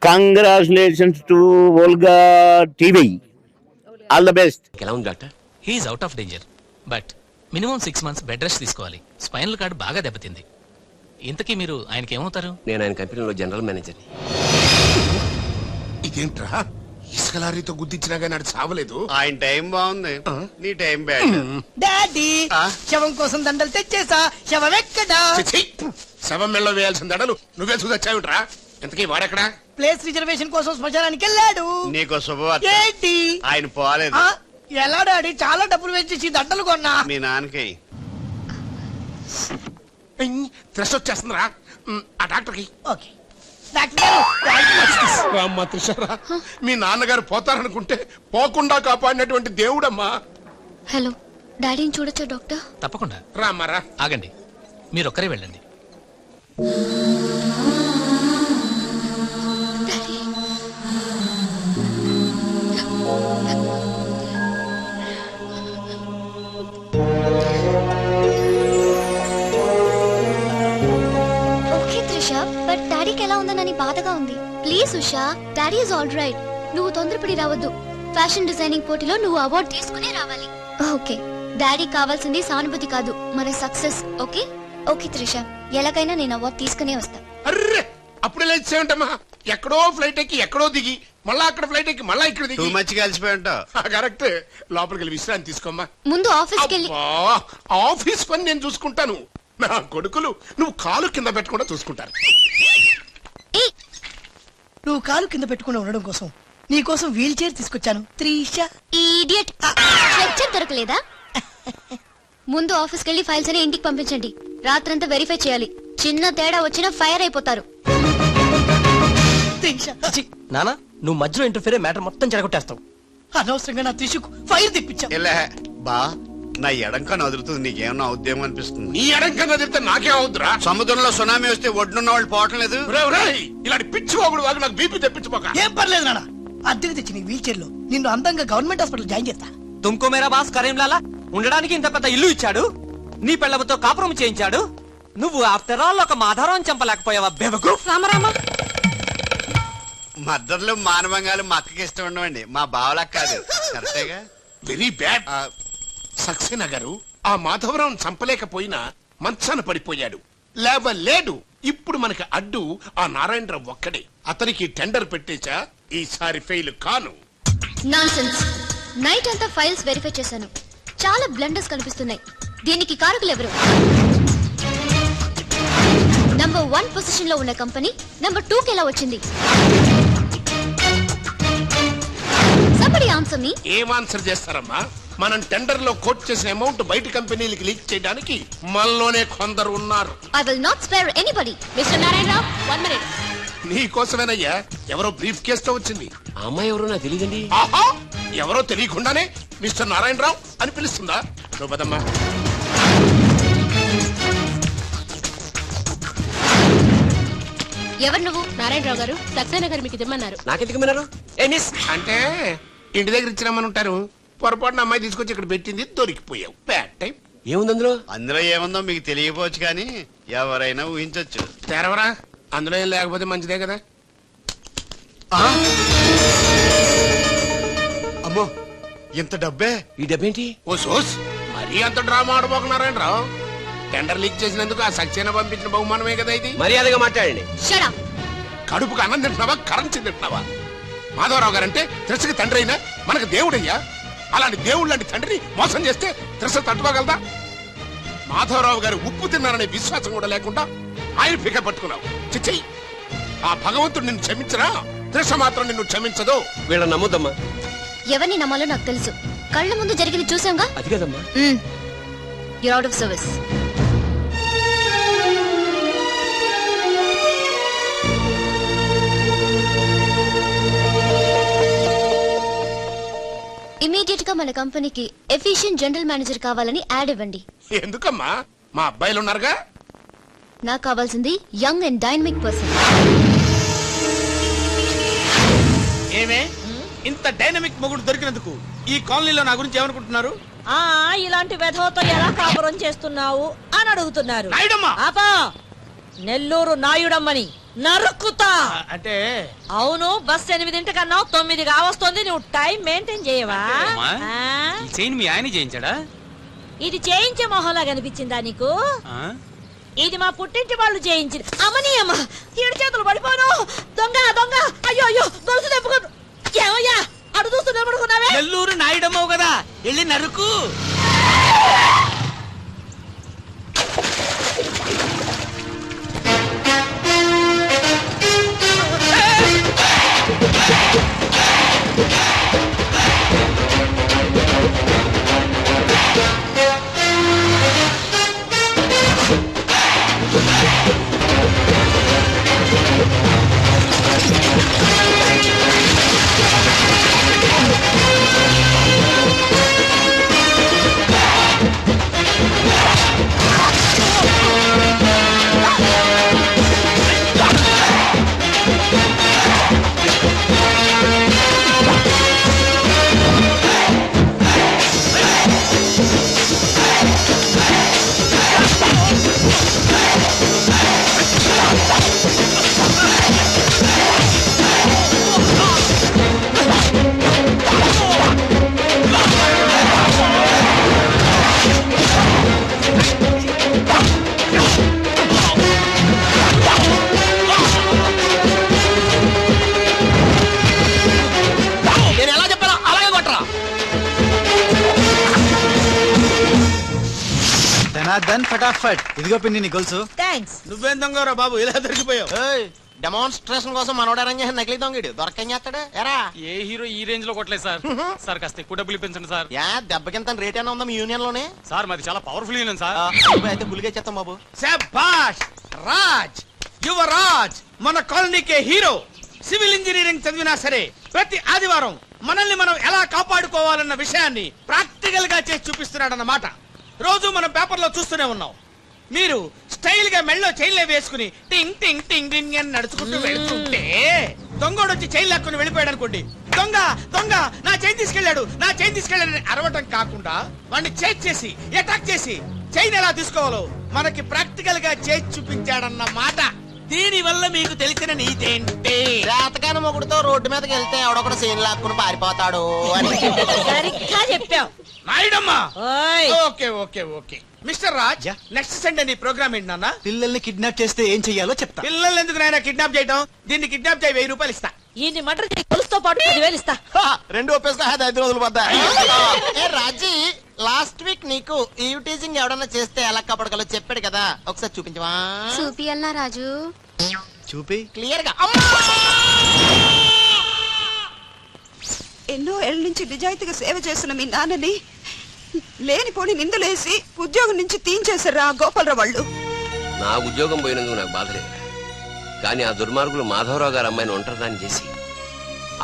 Congratulations to Volga TV. All the best. ఎలా ఉంది doctor? He's out of danger, but minimum 6 months bed rest తీసుకోవాలి. Spinal cord బాగా దెబ్బతింది. ఇంతకీ మీరు ఆయనకి ఏమవుతారు? నేను ఆయన కంపెనీలో జనరల్ మేనేజర్. ఇదేంట్రా ఇసుక లారీతో గుద్దించినా కానీ అది చావలేదు. ఆయన టైం బాగుంది, నీ టైం బ్యాడ్. డాడీ శవం కోసం దండలు తెచ్చేసా. శవం ఎక్కడా? చిచ్చి, శవం మెళ్ళలో వేయాల్సిన దడలు నువ్వే చూసొచ్చావుట్రా. ఇంతకీ వాడెక్కడా? ప్లేస్ రిజర్వేషన్ కోసం శ్మశానానికి వెళ్ళాడు. నీకో శుభవార్త, ఏంటి? ఆయన పోలేదు. ఆ, ఎలా డాడీ? చాలా డబ్బులు వెచ్చేసి దండలు కొన్నా. మీ నాన్నకి త్రెస్ వచ్చేస్తుందిరా. ఆ డాక్టర్కి ఓకే డాక్టర్ గారు. రామ్మా త్రిషరా, మీ నాన్నగారు పోతారనుకుంటే పోకుండా కాపాడినటువంటి దేవుడమ్మా. హలో, డాడీని చూడొచ్చా డాక్టర్? తప్పకుండా. రామ్మారా. ఆగండి, మీరు ఒక్కరే వెళ్ళండి. ఓకే త్రిష, బట్ డాడీకి ఎలా ఉందనని బాధగా ఉంది. Please Usha, daddy is all right. నువ్వు తొందరపడి రావద్దు. ఫ్యాషన్ డిజైనింగ్ పోటీలో నువ్వు అవార్డు తీసుకునే రావాలి. ఓకే, డాడీ కావాల్సింది సానుభూతి కాదు, మన సక్సెస్. ఓకే ఓకే త్రిష, ఎలాగైనా నేను అవార్డు తీసుకునే వస్తా. అర్రే, అప్పుడే లేచేయంటమ్మా. ఎక్కడో ఫ్లైట్ ఎక్కి ఎక్కడో దిగి మళ్ళా అక్కడ ఫ్లైట్ ఎక్కి మళ్ళా ఇక్కడ టూ దిగి. మచ్ కలిసిపోయి ఉంటావు. కరెక్ట్. లోపలికి వెళ్ళి విశ్రాంతి తీసుకోమ్మా. ముందు ఆఫీస్కి వెళ్ళి. అబ్బా, ఆఫీస్ పని నేను చూసుకుంటాను. నా కొడుకులు నువ్వు కాలు కింద పెట్టకుండా చూసుకుంటారు. ఏయ్, నువ్వు కాలు కింద పెట్టుకుని ఉండడం కోసం నీ కోసం వీల్ చైర్ తీసుకొచ్చాను త్రిష. ఇడియట్, స్ట్రెచ్చర్ దొరకలేదా? ముందు ఆఫీస్కి వెళ్ళి ఫైల్స్ అని ఇంటికి పంపించండి. రాత్రంతా వెరిఫై చేయాలి. చిన్న తేడా వచ్చినా ఫైర్ అయిపోతారు. త్రిష, నానా, నువ్వు మధ్యలో ఇంటర్ఫీర్ మ్యాటర్ మొత్తం చెడగొట్టేస్తావు. అనవసరంగా నా త్రిషకు ఫైర్ తెప్పించావు. ఇలా బా, నా ఎడంకా నదులుతుంది, నీకేమన్నా ఉద్యమం అనిపిస్తుంది? నీ ఎడంకన్నా తిరిగితే నాకేం అవుతురా? సముద్రంలో సునామీ వస్తే ఒడ్డున్న వాళ్ళు పోవటం లేదు. ఇలాంటి పిచ్చి ఒకడు వాగు నాకు బీపీ తెప్పించుకోక. ఏం పర్లేదు నాన్న, అద్దెకి తెచ్చి నీ వీల్ చైర్ లో నిన్ను అందంగా గవర్నమెంట్ హాస్పిటల్ జాయిన్ చేస్తా. తుమ్కో మేరా బాస్ కరీంలాలా ఉండడానికి ఇంత పెద్ద ఇల్లు ఇచ్చాడు, నీ పెళ్ళబతో కాపురం చేయించాడు. నువ్వు ఆఫ్టర్ ఆల్ ఒక మాధారం చంపలేకపోయావా బెవకు? రామరామ, మద్దతులు మానవంగాలు మా అక్కకి ఇష్టం ఉండవండి, మా బావలకు కాదు. కరెక్టేగా? Very bad. సక్సేనా గారు ఆ మాధవరావును చంపలేకపోయినా మంచాన పడిపోయాడు, లేవలేడు. ఇప్పుడు మనకి అడ్డు ఆ నారాయణరావు ఒక్కడే. అతనికి టెండర్ పెట్టేచా, ఈసారి ఫెయిల్ కాను. నాన్సెన్స్. నైట్ అంతా ఫైల్స్ వెరిఫై చేశాను. చాలా బ్లండర్స్ కనిపిస్తున్నాయి. దీనికి కారకులు ఎవరు? నంబర్ 1 పొజిషన్ లో ఉన్న కంపెనీ నంబర్ 2 కి ఎలా వచ్చింది? Somebody answer me. ఏం ఆన్సర్ చేస్తారమ్మా? మనం టెండర్ లో కోట్ చేసిన అమౌంట్ బయట కంపెనీలకి లీక్ చేయడానికి మనలోనే కొందరు ఉన్నారు. I will not spare anybody. Mr. Narayanrao, 1 minute. నీ కోసమేనయ్యా. ఎవరో బ్రీఫ్ కేసుతో వచ్చింది. ఆ అమ్మాయి ఎవరో నాకు తెలియదండి. ఆహా, ఎవరో తెలియకుండానే మిస్టర్ నారాయణరావు అని పిలుస్తుందా? నువ్వు పదమ్మా. ఎవరు నువ్వు? నారాయణరావు గారు, సక్సేనా గారు మీకు ఇమ్మన్నారు. నాకెందుకు విన్నారు? ఏ మిస్, అంటే ఇంటి దగ్గర ఇచ్చినామని ఉంటారు. పొరపాటున అమ్మాయి తీసుకొచ్చి ఇక్కడ పెట్టింది, దొరికిపోయావు. Bad time. ఏముంది అందులో? అందులో ఏముందో మీకు తెలియకపోవచ్చు, కానీ ఎవరైనా ఊహించొచ్చు. తెరవరా, అందులో ఏం లేకపోతే మంచిదే కదా. అమ్మో, ఇంత డబ్బే? ఈ డబ్బేంటి? ఓ సోస్, మరీ అంత డ్రామా ఆడబోకు నారాయణరావు. టెండర్ లీక్ చేసినందుకు ఆ సక్సేనా పంపించిన బహుమానమే కదా ఇది. మర్యాదగా మాట్లాడండి. Shut up. కడుపుకు అన్నం తింటున్నావా, కరెన్సీ తింటున్నావా? మాధవరావు గారంటే త్రిషకి తండ్రి అయినా మనకు దేవుడయ్యా. అలాంటి దేవుడు లాంటి తండ్రిని మోసం చేస్తే త్రిష తట్టుకోగలదా? మాధవరావు గారు ఉప్పు తిన్నారనే విశ్వాసం కూడా లేకుండా ఆయన పిక పట్టుకున్నావు. చిచ్చి, ఆ భగవంతుడు నిన్ను క్షమించరా? త్రిష మాత్రం నిన్ను క్షమించదు. వీళ్ళని నమ్మొద్దమ్మా. ఎవరిని నమ్మాలో నాకు తెలుసు. కళ్ళ ముందు జరిగింది చూసాంగా. అది కదమ్మా. You're out of service. Immediate గా మన కంపెనీకి ఎఫిషియెంట్ జనరల్ మేనేజర్ కావాలని యాడ్ ఇవ్వండి. ఎందుకమ్మా? మా అబ్బాయిలు ఉన్నారుగా. నాకు కావాల్సింది యంగ్ అండ్ డైనమిక్ పర్సన్. ఏమే ఇంత డైనమిక్ మొగుడు దొరికినందుకు ఈ కాలనీలో నా గురించి ఏమనుకుంటున్నారు? ఇలాంటి వెధవతో ఎలా కాపురం చేస్తున్నావు అని అడుగుతున్నారు. నాయుడమ్మా! ఆపా, నెల్లూరు నాయుడమ్మని నరుక్కుతా. అంటే అవును, బస్ 8:00 9 కావస్తుంది. నువ్వు టైం మెయింటైన్ చేయవా? ఈ చైన్ మీ ఆయన చేయించాడా? ఇది చేయించే మొహంలా కనిపించిందా నీకు? ఇది మా పుట్టింటి వాళ్ళు చేయించింది. అమ్మని అమ్మ, 7 చేతులు పడిపోను. దొంగ దొంగ, అయ్యో అయ్యో, గొలుసు తెప్పుకోను. ఏమయ్యా అడు చూస్తూ నిలబడుకున్నావే? నెల్లూరు నాయుడమ్మవు కదా, వెళ్ళి నరుకు. ఫటాఫట్ ఇదిగో పిన్ని నీ గొలుసు. థాంక్స్. నువ్వేం దొంగరా బాబు, ఇలా దొరికిపోయావు? డెమాన్స్ట్రేషన్ కోసం మనోడారని చేసి నకిలీ దొంగడు దొరకని చేస్తాడు. ఎరా ఏ హీరో ఈ రేంజ్ లో కొట్టలేదు సార్. సార్ కాస్త ఎక్కువ డబ్బులు ఇప్పించండి సార్. యా దెబ్బకింత రేట్ అయినా ఉందా మీ యూనియన్ లోనే? సార్ మాది చాలా పవర్ఫుల్ యూనియన్ సార్. అయితే గులిగే చేస్తాం బాబు. శభాష్ రాజ్, యువరాజ్, మన కాలనీకే హీరో. సివిల్ ఇంజనీరింగ్ చదివినా సరే ప్రతి ఆదివారం మనల్ని మనం ఎలా కాపాడుకోవాలన్న విషయాన్ని ప్రాక్టికల్ గా చేసి చూపిస్తున్నాడన్నమాట. రోజు మనం పేపర్లో చూస్తూనే ఉన్నాం. మీరు స్టైల్ గా మెళ్ళో చైన్లే వేసుకుని టింగ్ టింగ్ టింగ్ టింగ్ అని నడుచుకుంటూ వెళ్తుంటే దొంగోడు వచ్చి చైన్ లాక్కుని వెళ్ళిపోయాడు అనుకోండి. దొంగ దొంగ నా చైన్ తీసుకెళ్లాడు, నా చైన్ తీసుకెళ్లాడని అరవటం కాకుండా వాడిని చేజ్ చేసి అటాక్ చేసి చైన్ ఎలా తీసుకోవాలో మనకి ప్రాక్టికల్ గా చేసి చూపించాడన్న మాట. దీని వల్ల మీకు తెలిసిన నీతేంటే, జాతకాన మొగుడుతో రోడ్డు మీదకి వెళ్తే ఎవడొకడు సీన్ లాక్కుని పారిపోతాడు అని. సరిగ్గా చెప్పావు నాయుడమ్మా. ఓయ్. Okay okay okay mister Raj, next Sunday నీ ప్రోగ్రామ్ ఏంటి నాన్న? పిల్లల్ని కిడ్నాప్ చేస్తే ఏం చెయ్యాలో చెప్తా. పిల్లల్ని ఎందుకు నాయన కిడ్నాప్ చేయడం? దీన్ని కిడ్నాప్ చేయి, 1000 రూపాయలు ఇస్తా. ఈయన్ని మటర్ చేయి, గొలుసుతో పాటు 10,000 ఇస్తా. రెండు ఒప్పేసుకో, 5 రోజులు పడ్డా. ఏ రాజీ, లాస్ట్ వీక్ నీకు ఈ టీజింగ్ ఎవడన్నా చేస్తే ఎలా కాపాడగలో చెప్పాడు కదా, ఒకసారి చూపించవా? చూపియల్నా రాజు? చూపి క్లియర్ గా. ఎన్నో ఏళ్ళ నుంచి నిజాయితీగా సేవ చేస్తున్న మీ నాన్నని లేనిపోని నిందలేసి ఉద్యోగం నుంచి తీయించేశారా గోపాలరావు వాళ్ళు. నా ఉద్యోగం పోయినందుకు నాకు బాధ లేదు, కానీ ఆ దుర్మార్గులు మాధవరావు గారు అమ్మాయిని ఒంటరిదాన్ని చేసి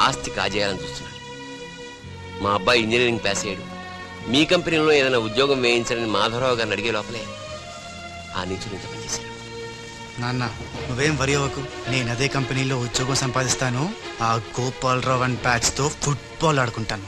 ఆస్తి కాజేయాలని చూస్తున్నాడు. మా అబ్బాయి ఇంజనీరింగ్ పాస్ అయ్యాడు, మీ కంపెనీలో ఏదైనా ఉద్యోగం వేయించాలని మాధవరావు గారిని అడిగే లోపలే ఆ నీచులు ఇంత పనిచేశారు. నాన్న నువ్వేం వరి అవ్వకు, నేను అదే కంపెనీలో ఉద్యోగం సంపాదిస్తాను. ఆ గోపాలరావు అండ్ బ్యాట్స్ తో ఫుట్బాల్ ఆడుకుంటాను.